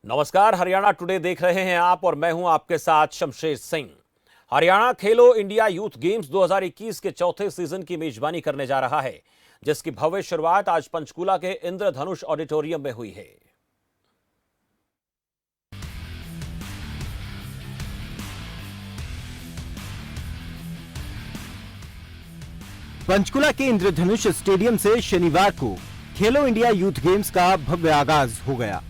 नमस्कार, हरियाणा टुडे देख रहे हैं आप और मैं हूं आपके साथ शमशेर सिंह। हरियाणा खेलो इंडिया यूथ गेम्स 2021 के चौथे सीजन की मेजबानी करने जा रहा है, जिसकी भव्य शुरुआत आज पंचकूला के इंद्रधनुष ऑडिटोरियम में हुई है। पंचकुला के इंद्रधनुष स्टेडियम से शनिवार को खेलो इंडिया यूथ गेम्स का भव्य आगाज हो गया।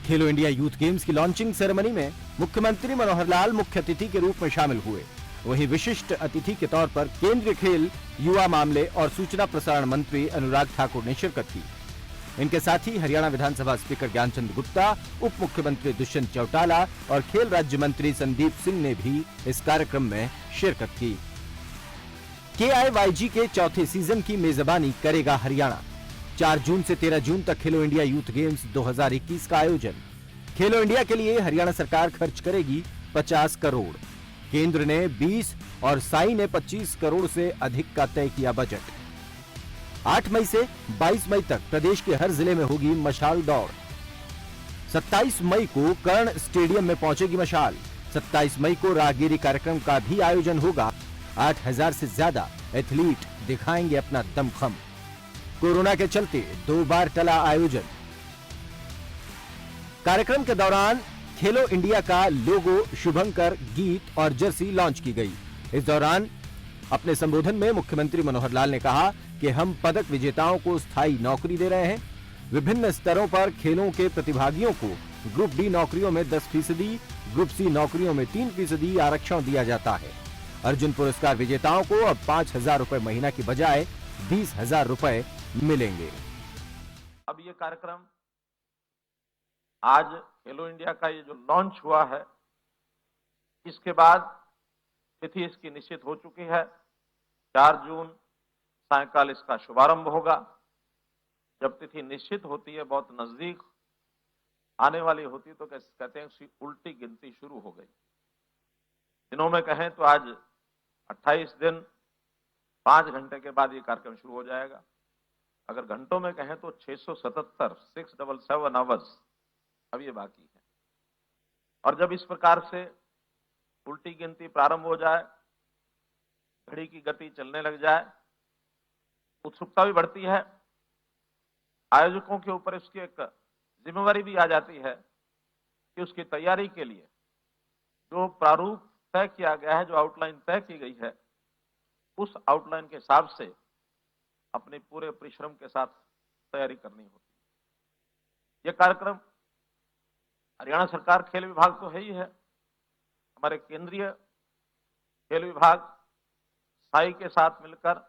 खेलो इंडिया यूथ गेम्स की लॉन्चिंग सेरेमनी में मुख्यमंत्री मनोहर लाल मुख्य अतिथि के रूप में शामिल हुए। वहीं विशिष्ट अतिथि के तौर पर केंद्रीय खेल, युवा मामले और सूचना प्रसारण मंत्री अनुराग ठाकुर ने शिरकत की। इनके साथ ही हरियाणा विधानसभा स्पीकर ज्ञानचंद गुप्ता, उप मुख्यमंत्री दुष्यंत चौटाला और खेल राज्य मंत्री संदीप सिंह ने भी इस कार्यक्रम में शिरकत की। KIYG के चौथे सीजन की मेजबानी करेगा हरियाणा। 4 जून से 13 जून तक खेलो इंडिया यूथ गेम्स 2021 का आयोजन। खेलो इंडिया के लिए हरियाणा सरकार खर्च करेगी 50 करोड़। केंद्र ने 20 और साई ने 25 करोड़ से अधिक का तय किया बजट। 8 मई से 22 मई तक प्रदेश के हर जिले में होगी मशाल दौड़। 27 मई को कर्ण स्टेडियम में पहुंचेगी मशाल। 27 मई को राहगिरी कार्यक्रम का भी आयोजन होगा। 8000 से ज्यादा एथलीट दिखाएंगे अपना दमखम। कोरोना के चलते 2 बार टला आयोजन। कार्यक्रम के दौरान खेलो इंडिया का लोगो, शुभंकर, गीत और जर्सी लॉन्च की गई। इस दौरान अपने संबोधन में मुख्यमंत्री मनोहर लाल ने कहा कि हम पदक विजेताओं को स्थायी नौकरी दे रहे हैं। विभिन्न स्तरों पर खेलों के प्रतिभागियों को ग्रुप डी नौकरियों में 10%, ग्रुप सी नौकरियों में 3% आरक्षण दिया जाता है। अर्जुन पुरस्कार विजेताओं को अब 5,000 रुपए महीना की बजाय 20,000 रुपए मिलेंगे। अब ये कार्यक्रम आज खेलो इंडिया का ये जो लॉन्च हुआ है, इसके बाद तिथि इसकी निश्चित हो चुकी है। 4 जून सायंकाल इसका शुभारंभ होगा। जब तिथि निश्चित होती है, बहुत नजदीक आने वाली होती, तो कहते हैं उसकी उल्टी गिनती शुरू हो गई। दिनों में कहें तो आज 28 दिन 5 घंटे के बाद ये कार्यक्रम शुरू हो जाएगा। अगर घंटों में कहें तो 677 आवर्स अब ये बाकी है। और जब इस प्रकार से उल्टी गिनती प्रारंभ हो जाए, घड़ी की गति चलने लग जाए, उत्सुकता भी बढ़ती है। आयोजकों के ऊपर इसकी एक जिम्मेवारी भी आ जाती है कि उसकी तैयारी के लिए जो प्रारूप तय किया गया है, जो आउटलाइन तय की गई है, उस आउटलाइन के हिसाब से अपने पूरे परिश्रम के साथ तैयारी करनी होती है। यह कार्यक्रम हरियाणा सरकार खेल विभाग तो है ही है, हमारे केंद्रीय खेल विभाग साई के साथ मिलकर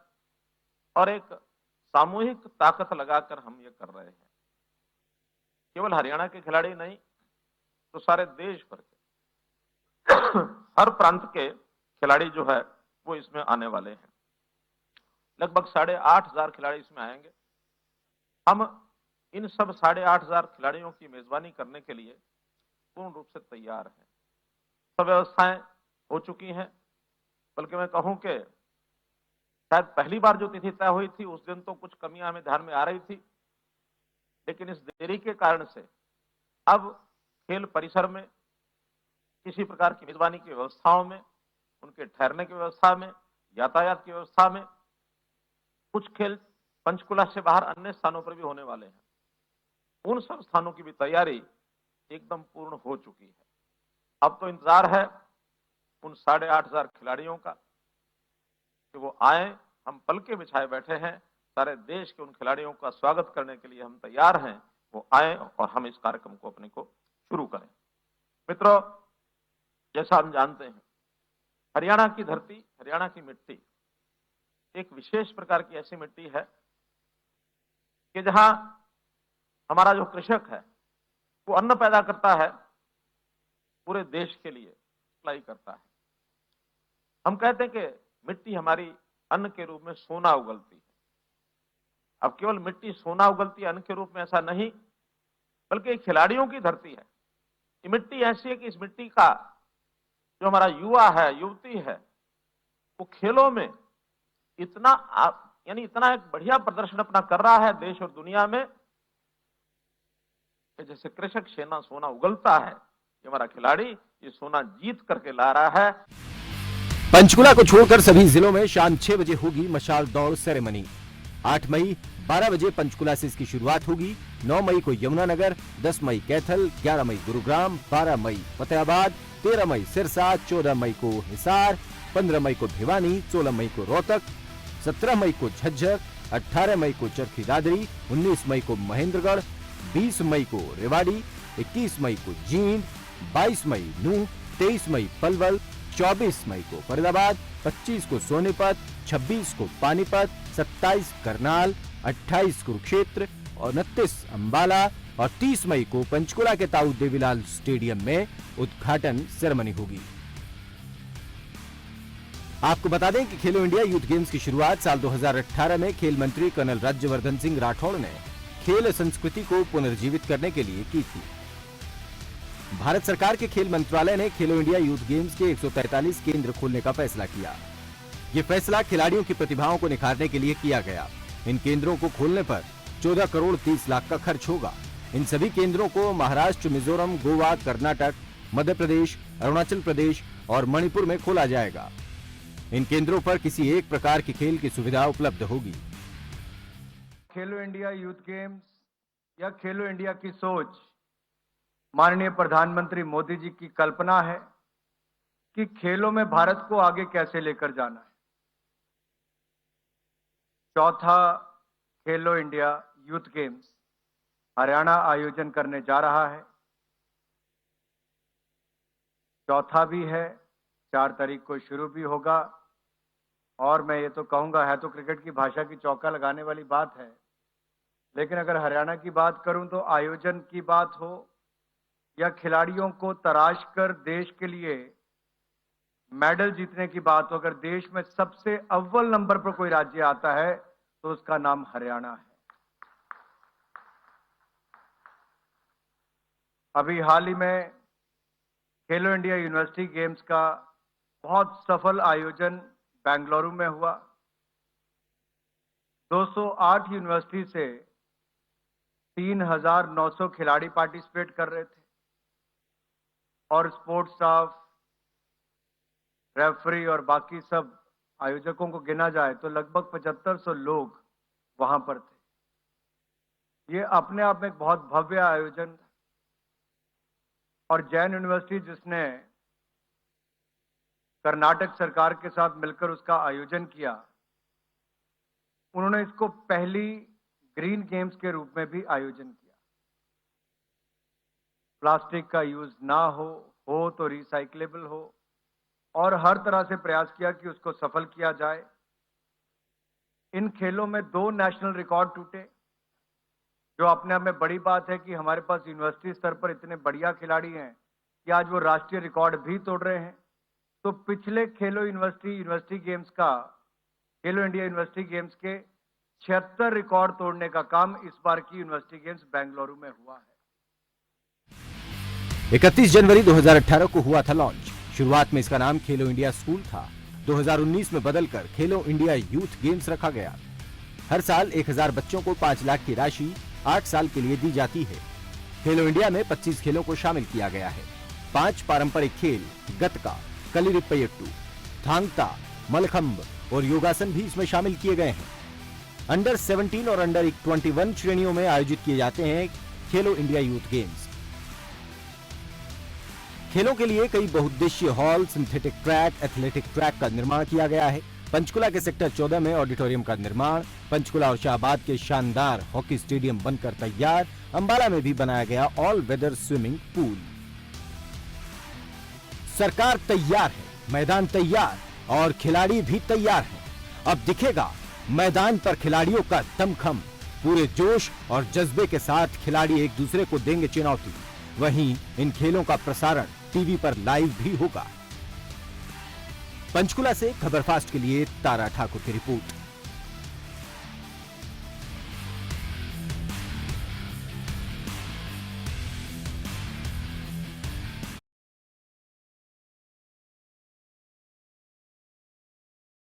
और एक सामूहिक ताकत लगाकर हम ये कर रहे हैं। केवल हरियाणा के खिलाड़ी नहीं, तो सारे देश भर के हर प्रांत के खिलाड़ी जो है वो इसमें आने वाले हैं। लगभग 8,500 खिलाड़ी इसमें आएंगे। हम इन सब 8,500 खिलाड़ियों की मेजबानी करने के लिए पूर्ण रूप से तैयार हैं। सब व्यवस्थाएं हो चुकी हैं। बल्कि मैं कहूं कि शायद पहली बार जो तिथि तय हुई थी, उस दिन तो कुछ कमियां हमें ध्यान में आ रही थी, लेकिन इस देरी के कारण से अब खेल परिसर में किसी प्रकार की मेजबानी की व्यवस्थाओं में, उनके ठहरने की व्यवस्था में, यातायात की व्यवस्था में, कुछ खेल पंचकुला से बाहर अन्य स्थानों पर भी होने वाले हैं। उन सब स्थानों की भी तैयारी एकदम पूर्ण हो चुकी है। अब तो इंतजार है उन 8,500 खिलाड़ियों का कि वो आए। हम पलके बिछाए बैठे हैं, सारे देश के उन खिलाड़ियों का स्वागत करने के लिए हम तैयार हैं। वो आए और हम इस कार्यक्रम को अपने को शुरू करें। मित्रों, जैसा हम जानते हैं, हरियाणा की धरती, हरियाणा की मिट्टी एक विशेष प्रकार की ऐसी मिट्टी है कि जहां हमारा जो कृषक है वो अन्न पैदा करता है, पूरे देश के लिए सप्लाई करता है। हम कहते हैं कि मिट्टी हमारी अन्न के रूप में सोना उगलती है। अब केवल मिट्टी सोना उगलती है अन्न के रूप में, ऐसा नहीं, बल्कि खिलाड़ियों की धरती है। ये मिट्टी ऐसी है कि इस मिट्टी का जो हमारा युवा है, युवती है, वो खेलों में इतना एक बढ़िया प्रदर्शन अपना कर रहा है देश और दुनिया में। कि जैसे कृषक सोना उगलता है, ये हमारा खिलाड़ी ये सोना जीत करके ला रहा है। पंचकुला को छोड़कर सभी जिलों में शाम 6 बजे होगी मशाल दौड़ सेरेमनी। 8 मई 12 बजे पंचकुला से इसकी शुरुआत होगी। 9 मई को यमुनानगर, 10 मई कैथल, 11 मई गुरुग्राम, 12 मई फतेहाबाद, 13 मई सिरसा, 14 मई को हिसार, 15 मई को भिवानी, 16 मई को रोहतक, 17 मई को झज्जर, 18 मई को चरखी दादरी, 19 मई को महेंद्रगढ़, 20 मई को रेवाड़ी, 21 मई को जींद, 22 मई नूंह, 23 मई पलवल, 24 मई को फरीदाबाद, 25 को सोनीपत, 26 को पानीपत, 27 करनाल, 28 कुरुक्षेत्र, 29 अंबाला और 30 मई को पंचकुला के ताऊ देवीलाल स्टेडियम में उद्घाटन सेरेमनी होगी। आपको बता दें कि खेलो इंडिया यूथ गेम्स की शुरुआत साल 2018 में खेल मंत्री कर्नल राज्यवर्धन सिंह राठौड़ ने खेल संस्कृति को पुनर्जीवित करने के लिए की थी। भारत सरकार के खेल मंत्रालय ने खेलो इंडिया यूथ गेम्स के 143 केंद्र खोलने का फैसला किया। ये फैसला खिलाड़ियों की प्रतिभाओं को निखारने के लिए किया गया। इन केंद्रों को खोलने पर 14 करोड़ 30 लाख का खर्च होगा। इन सभी केंद्रों को महाराष्ट्र, मिजोरम, गोवा, कर्नाटक, मध्य प्रदेश, अरुणाचल प्रदेश और मणिपुर में खोला जाएगा। इन केंद्रों पर किसी एक प्रकार की खेल की सुविधा उपलब्ध होगी। खेलो इंडिया यूथ गेम्स या खेलो इंडिया की सोच माननीय प्रधानमंत्री मोदी जी की कल्पना है कि खेलों में भारत को आगे कैसे लेकर जाना है। चौथा खेलो इंडिया यूथ गेम्स हरियाणा आयोजन करने जा रहा है। चौथा भी है, 4 तारीख को शुरू भी होगा। और मैं ये तो कहूंगा, है तो क्रिकेट की भाषा की चौका लगाने वाली बात है, लेकिन अगर हरियाणा की बात करूं तो आयोजन की बात हो या खिलाड़ियों को तराश कर देश के लिए मेडल जीतने की बात हो, अगर देश में सबसे अव्वल नंबर पर कोई राज्य आता है तो उसका नाम हरियाणा है। अभी हाल ही में खेलो इंडिया यूनिवर्सिटी गेम्स का बहुत सफल आयोजन बेंगलुरु में हुआ। 208 यूनिवर्सिटी से 3,900 खिलाड़ी पार्टिसिपेट कर रहे थे और स्पोर्ट्स स्टाफ, रेफरी और बाकी सब आयोजकों को गिना जाए तो लगभग 7500 लोग वहां पर थे। ये अपने आप में एक बहुत भव्य आयोजन था। और जैन यूनिवर्सिटी जिसने कर्नाटक सरकार के साथ मिलकर उसका आयोजन किया, उन्होंने इसको पहली ग्रीन गेम्स के रूप में भी आयोजन किया। प्लास्टिक का यूज ना हो तो रिसाइक्लेबल हो, और हर तरह से प्रयास किया कि उसको सफल किया जाए। इन खेलों में 2 नेशनल रिकॉर्ड टूटे, जो अपने आप में बड़ी बात है कि हमारे पास यूनिवर्सिटी स्तर पर इतने बढ़िया खिलाड़ी हैं कि आज वो राष्ट्रीय रिकॉर्ड भी तोड़ रहे हैं। तो पिछले खेलो यूनिवर्सिटी गेम्स का, खेलो इंडिया यूनिवर्सिटी गेम्स के 76 रिकॉर्ड तोड़ने का काम इस बार की यूनिवर्सिटी गेम्स बेंगलुरु में हुआ है। 31 जनवरी 2018 को हुआ था लॉन्च। शुरुआत में इसका नाम खेलो इंडिया स्कूल था। 2019 में बदलकर खेलो इंडिया यूथ गेम्स रखा गया। हर साल 1000 बच्चों को 5 लाख की राशि 8 साल के लिए दी जाती है। खेलो इंडिया में 25 खेलों को शामिल किया गया है। 5 पारंपरिक खेल गतका, कलिरिपयट्टू, थांगता, मलखंब और योगासन भी इसमें शामिल किए गए हैं। अंडर 17 और अंडर 21 श्रेणियों में आयोजित किए जाते हैं खेलो इंडिया यूथ गेम्स। खेलों के लिए कई बहुउद्देशीय hall, synthetic track, athletic track का निर्माण किया गया है। पंचकुला के सेक्टर 14 में ऑडिटोरियम का निर्माण, पंचकुला और शाहबाद के शानदार हॉकी स्टेडियम बनकर तैयार, अंबाला में भी बनाया गया ऑल वेदर स्विमिंग पूल। सरकार तैयार है, मैदान तैयार और खिलाड़ी भी तैयार हैं। अब दिखेगा मैदान पर खिलाड़ियों का दमखम। पूरे जोश और जज्बे के साथ खिलाड़ी एक दूसरे को देंगे चुनौती। वहीं इन खेलों का प्रसारण टीवी पर लाइव भी होगा। पंचकुला से खबर फास्ट के लिए तारा ठाकुर की रिपोर्ट।